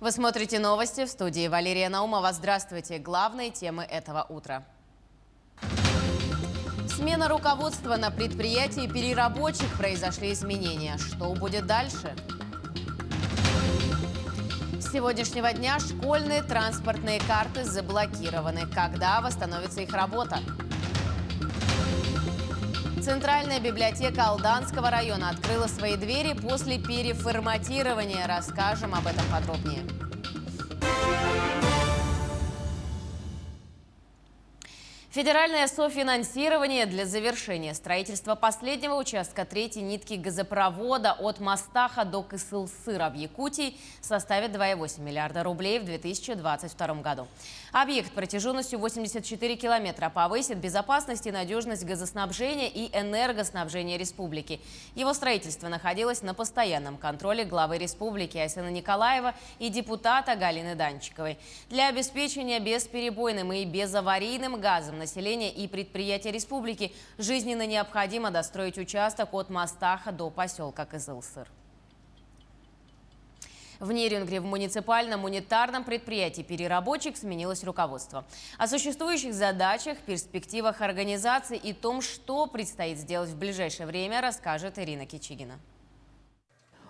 Вы смотрите новости, в студии Валерия Наумова. Здравствуйте. Главные темы этого утра. Смена руководства на предприятии переработчик. Произошли изменения. Что будет дальше? С сегодняшнего дня школьные транспортные карты заблокированы. Когда восстановится их работа? Центральная библиотека Алданского района открыла свои двери после переформатирования. Расскажем об этом подробнее. Федеральное софинансирование для завершения строительства последнего участка 3-й нитки газопровода от Мастаха до Кысылсыра в Якутии составит 2,8 миллиарда рублей в 2022 году. Объект протяженностью 84 километра повысит безопасность и надежность газоснабжения и энергоснабжения республики. Его строительство находилось на постоянном контроле главы республики Айсена Николаева и депутата Галины Данчиковой. Для обеспечения бесперебойным и безаварийным газом населения и предприятия республики жизненно необходимо достроить участок от Мастаха до поселка Кызылсыр. В Нерюнгри в муниципальном унитарном предприятии «Переработчик» сменилось руководство. О существующих задачах, перспективах организации и том, что предстоит сделать в ближайшее время, расскажет Ирина Кичигина.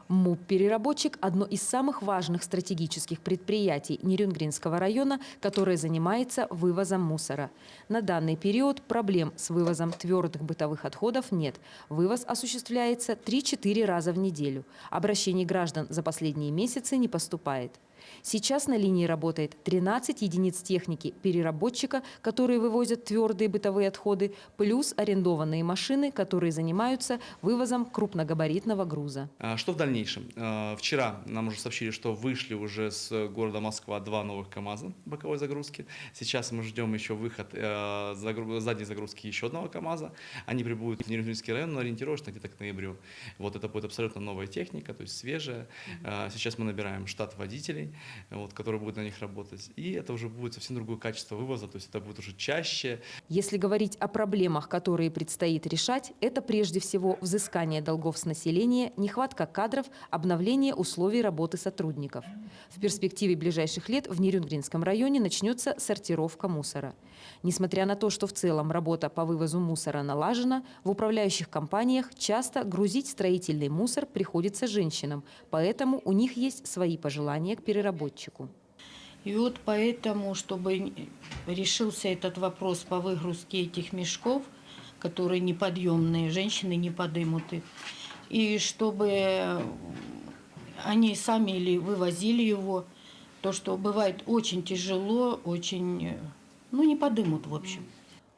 МУП «Переработчик» – одно из самых важных стратегических предприятий Нерюнгринского района, которое занимается вывозом мусора. На данный период проблем с вывозом твердых бытовых отходов нет. Вывоз осуществляется 3-4 раза в неделю. Обращений граждан за последние месяцы не поступает. Сейчас на линии работает 13 единиц техники переработчика, которые вывозят твердые бытовые отходы, плюс арендованные машины, которые занимаются вывозом крупногабаритного груза. Что в дальнейшем? Вчера нам уже сообщили, что вышли уже с города Москва 2 новых КАМАЗа боковой загрузки. Сейчас мы ждем еще выход задней загрузки еще одного КАМАЗа. Они прибудут в Нерюнгринский район, ориентировочно где-то к ноябрю. Вот это будет абсолютно новая техника, то есть свежая. Сейчас мы набираем штат водителей, которые будут на них работать. И это уже будет совсем другое качество вывоза, то есть это будет уже чаще. Если говорить о проблемах, которые предстоит решать, это прежде всего взыскание долгов с населения, нехватка кадров, обновление условий работы сотрудников. В перспективе ближайших лет в Нерюнгринском районе начнется сортировка мусора. Несмотря на то, что в целом работа по вывозу мусора налажена, в управляющих компаниях часто грузить строительный мусор приходится женщинам, поэтому у них есть свои пожелания к переработчику. И вот поэтому, чтобы решился этот вопрос по выгрузке этих мешков, которые неподъемные, женщины не подымут их, и чтобы они сами или вывозили его, то, что бывает очень тяжело, очень, не подымут в общем.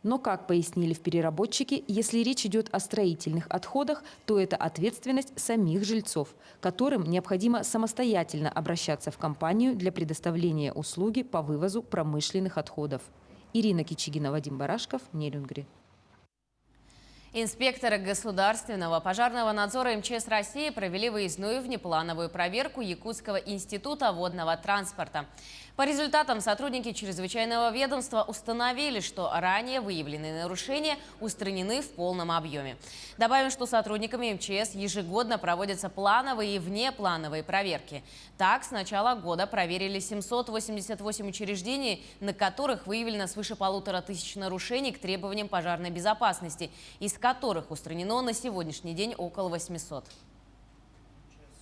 Но, как пояснили в переработчике, если речь идет о строительных отходах, то это ответственность самих жильцов, которым необходимо самостоятельно обращаться в компанию для предоставления услуги по вывозу промышленных отходов. Ирина Кичигина, Вадим Барашков, Нерюнгри. Инспекторы государственного пожарного надзора МЧС России провели выездную внеплановую проверку Якутского института водного транспорта. По результатам сотрудники чрезвычайного ведомства установили, что ранее выявленные нарушения устранены в полном объеме. Добавим, что сотрудниками МЧС ежегодно проводятся плановые и внеплановые проверки. Так, с начала года проверили 788 учреждений, на которых выявлено свыше 1500 нарушений к требованиям пожарной безопасности, из которых устранено на сегодняшний день около 800.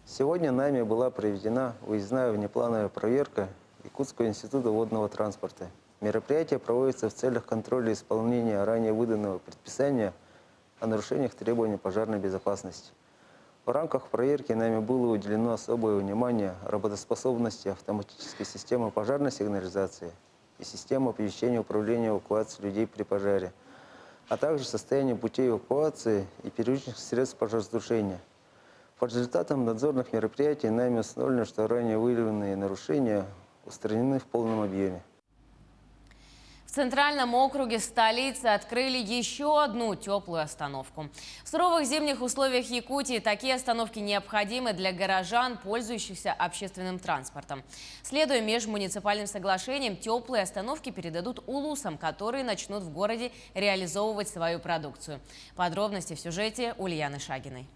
Сегодня нами была проведена выездная внеплановая проверка Якутского института водного транспорта. Мероприятие проводится в целях контроля исполнения ранее выданного предписания о нарушениях требований пожарной безопасности. В рамках проверки нами было уделено особое внимание работоспособности автоматической системы пожарной сигнализации и системы оповещения управления эвакуацией людей при пожаре, а также состояние путей эвакуации и первичных средств пожаротушения. По результатам надзорных мероприятий нами установлено, что ранее выявленные нарушения устранены в полном объеме. В Центральном округе столицы открыли еще одну теплую остановку. В суровых зимних условиях Якутии такие остановки необходимы для горожан, пользующихся общественным транспортом. Следуя межмуниципальным соглашениям, теплые остановки передадут улусам, которые начнут в городе реализовывать свою продукцию. Подробности в сюжете Ульяны Шагиной.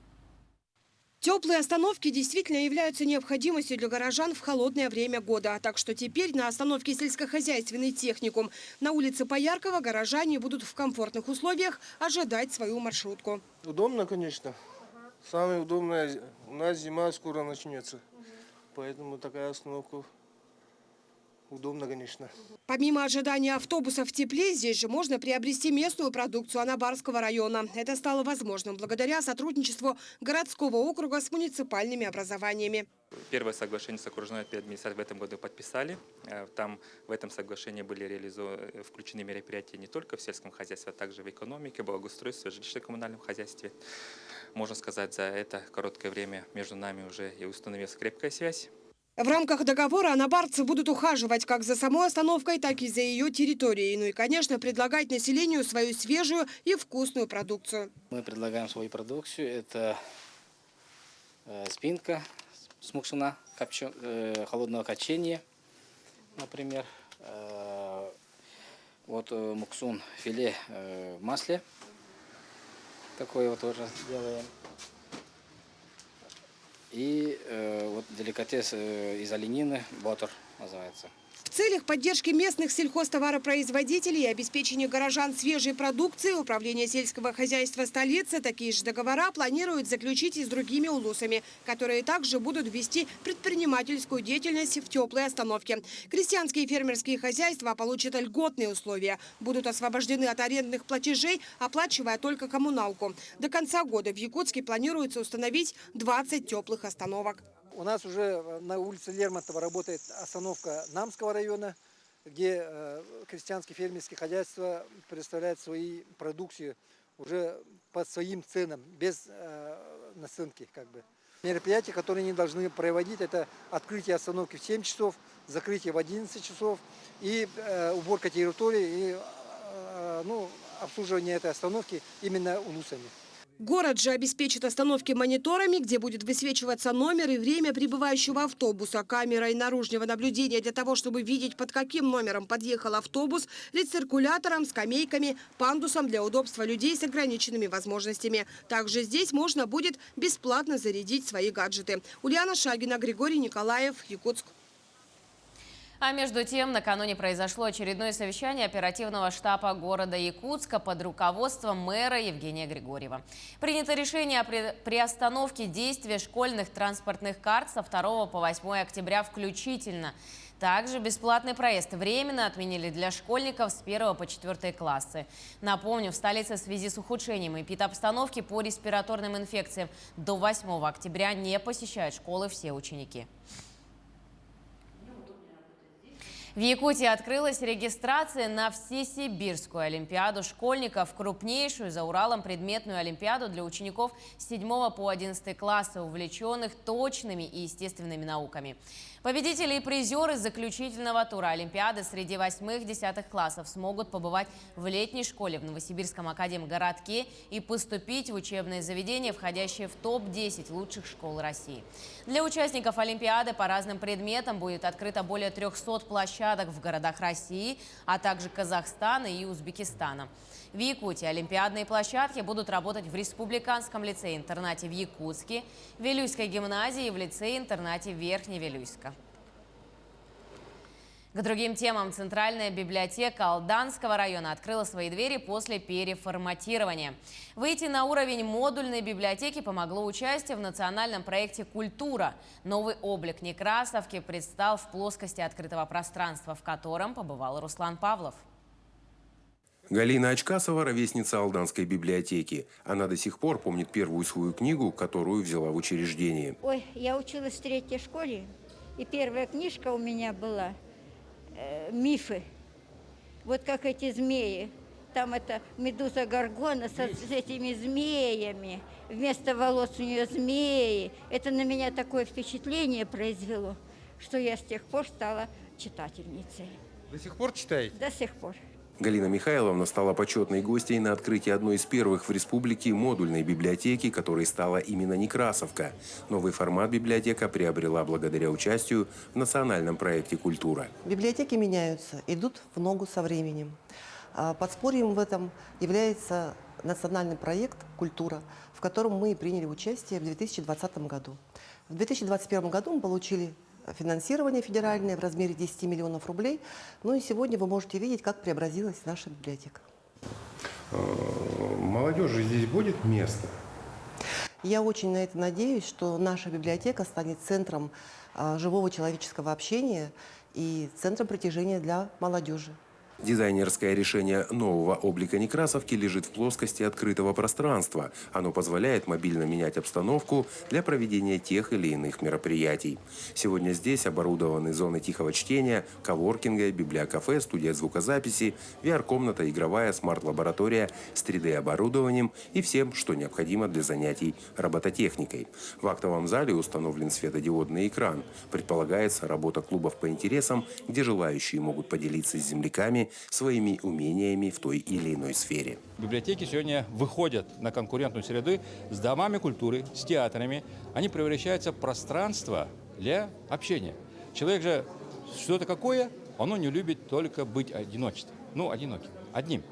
Теплые остановки действительно являются необходимостью для горожан в холодное время года. Так что теперь на остановке сельскохозяйственный техникум на улице Пояркова горожане будут в комфортных условиях ожидать свою маршрутку. Удобно, конечно. Самое удобное, у нас зима скоро начнется. Поэтому такая остановка удобно, конечно. Помимо ожидания автобусов в тепле, здесь же можно приобрести местную продукцию Анабарского района. Это стало возможным благодаря сотрудничеству городского округа с муниципальными образованиями. Первое соглашение с окружной администрацией в этом году подписали. Там в этом соглашении были включены мероприятия не только в сельском хозяйстве, а также в экономике, благоустройстве, жилищно-коммунальном хозяйстве. Можно сказать, за это короткое время между нами уже и установилась крепкая связь. В рамках договора анабарцы будут ухаживать как за самой остановкой, так и за ее территорией. Ну и, конечно, предлагать населению свою свежую и вкусную продукцию. Мы предлагаем свою продукцию. Это спинка смукшена, холодного копчения, например. Вот муксун филе в масле. Такое вот тоже делаем. И вот деликатес из оленины, ботор называется. В целях поддержки местных сельхозтоваропроизводителей и обеспечения горожан свежей продукцией Управление сельского хозяйства столицы такие же договора планирует заключить и с другими улусами, которые также будут вести предпринимательскую деятельность в теплой остановке. Крестьянские и фермерские хозяйства получат льготные условия, будут освобождены от арендных платежей, оплачивая только коммуналку. До конца года в Якутске планируется установить 20 теплых остановок. У нас уже на улице Лермонтова работает остановка Намского района, где крестьянские фермерские хозяйства представляют свои продукции уже по своим ценам, без наценки. Мероприятия, которые они должны проводить, это открытие остановки в 7 часов, закрытие в 11 часов и уборка территории и обслуживание этой остановки именно улусами. Город же обеспечит остановки мониторами, где будет высвечиваться номер и время прибывающего автобуса, камерой наружного наблюдения для того, чтобы видеть, под каким номером подъехал автобус, рециркулятором, скамейками, пандусом для удобства людей с ограниченными возможностями. Также здесь можно будет бесплатно зарядить свои гаджеты. Ульяна Шагина, Григорий Николаев, Якутск. А между тем, накануне произошло очередное совещание оперативного штаба города Якутска под руководством мэра Евгения Григорьева. Принято решение о приостановке действия школьных транспортных карт со 2 по 8 октября включительно. Также бесплатный проезд временно отменили для школьников с 1 по 4 классы. Напомню, в столице в связи с ухудшением эпидобстановки по респираторным инфекциям до 8 октября не посещают школы все ученики. В Якутии открылась регистрация на Всесибирскую олимпиаду школьников, крупнейшую за Уралом предметную олимпиаду для учеников с 7 по 11 класса, увлеченных точными и естественными науками. Победители и призеры заключительного тура олимпиады среди 8-10 классов смогут побывать в летней школе в Новосибирском академгородке и поступить в учебное заведение, входящее в топ-10 лучших школ России. Для участников олимпиады по разным предметам будет открыто более 300 площадок в городах России, а также Казахстана и Узбекистана. В Якутии олимпиадные площадки будут работать в Республиканском лицее-интернате в Якутске, в Вилюйской гимназии и в лицее-интернате Верхневилюйска. К другим темам. Центральная библиотека Алданского района открыла свои двери после переформатирования. Выйти на уровень модульной библиотеки помогло участие в национальном проекте «Культура». Новый облик Некрасовки предстал в плоскости открытого пространства, в котором побывал Руслан Павлов. Галина Очкасова – ровесница Алданской библиотеки. Она до сих пор помнит первую свою книгу, которую взяла в учреждении. Ой, я училась в 3-й школе, и первая книжка у меня была «Мифы». Вот как эти змеи. Там это медуза Горгона с этими змеями. Вместо волос у нее змеи. Это на меня такое впечатление произвело, что я с тех пор стала читательницей. До сих пор читаете? До сих пор. Галина Михайловна стала почетной гостьей на открытии одной из первых в республике модульной библиотеки, которой стала именно Некрасовка. Новый формат библиотека приобрела благодаря участию в национальном проекте «Культура». Библиотеки меняются, идут в ногу со временем. Подспорьем в этом является национальный проект «Культура», в котором мы приняли участие в 2020 году. В 2021 году мы получили финансирование федеральное в размере 10 миллионов рублей. Ну и сегодня вы можете видеть, как преобразилась наша библиотека. Молодежи здесь будет место? Я очень на это надеюсь, что наша библиотека станет центром живого человеческого общения и центром притяжения для молодежи. Дизайнерское решение нового облика Некрасовки лежит в плоскости открытого пространства. Оно позволяет мобильно менять обстановку для проведения тех или иных мероприятий. Сегодня здесь оборудованы зоны тихого чтения, коворкинга, библиокафе, студия звукозаписи, VR-комната, игровая, смарт-лаборатория с 3D-оборудованием и всем, что необходимо для занятий робототехникой. В актовом зале установлен светодиодный экран. Предполагается работа клубов по интересам, где желающие могут поделиться с земляками своими умениями в той или иной сфере. Библиотеки сегодня выходят на конкурентную среду с домами культуры, с театрами. Они превращаются в пространство для общения. Человек же что-то какое, оно не любит только быть одиночеством. Одиноким, одним.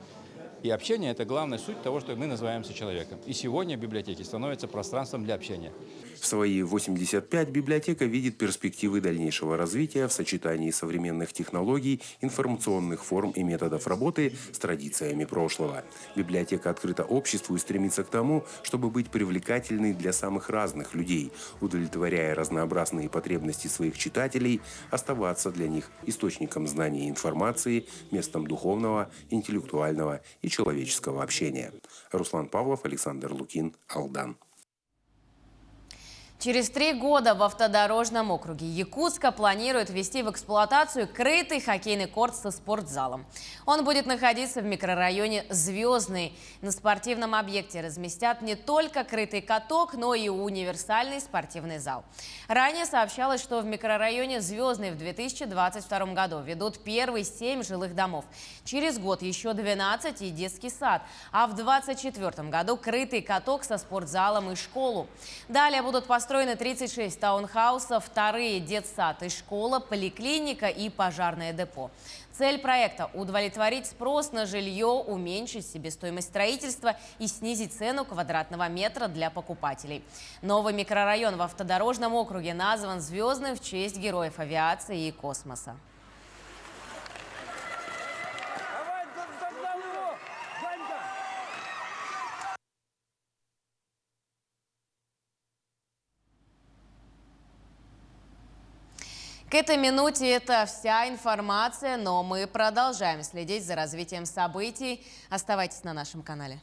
И общение – это главная суть того, что мы называемся человеком. И сегодня библиотеки становятся пространством для общения. В свои 85 библиотека видит перспективы дальнейшего развития в сочетании современных технологий, информационных форм и методов работы с традициями прошлого. Библиотека открыта обществу и стремится к тому, чтобы быть привлекательной для самых разных людей, удовлетворяя разнообразные потребности своих читателей, оставаться для них источником знаний и информации, местом духовного, интеллектуального и человеческого общения. Руслан Павлов, Александр Лукин, Алдан. Через 3 года в автодорожном округе Якутска планируют ввести в эксплуатацию крытый хоккейный корт со спортзалом. Он будет находиться в микрорайоне Звездный. На спортивном объекте разместят не только крытый каток, но и универсальный спортивный зал. Ранее сообщалось, что в микрорайоне Звездный в 2022 году ведут первые 7 жилых домов. Через год еще 12 и детский сад. А в 2024 году крытый каток со спортзалом и школу. Далее будут построены 36 таунхаусов, 2-е детсад и школа, поликлиника и пожарное депо. Цель проекта – удовлетворить спрос на жилье, уменьшить себестоимость строительства и снизить цену квадратного метра для покупателей. Новый микрорайон в автодорожном округе назван Звездным в честь героев авиации и космоса. К этой минуте это вся информация, но мы продолжаем следить за развитием событий. Оставайтесь на нашем канале.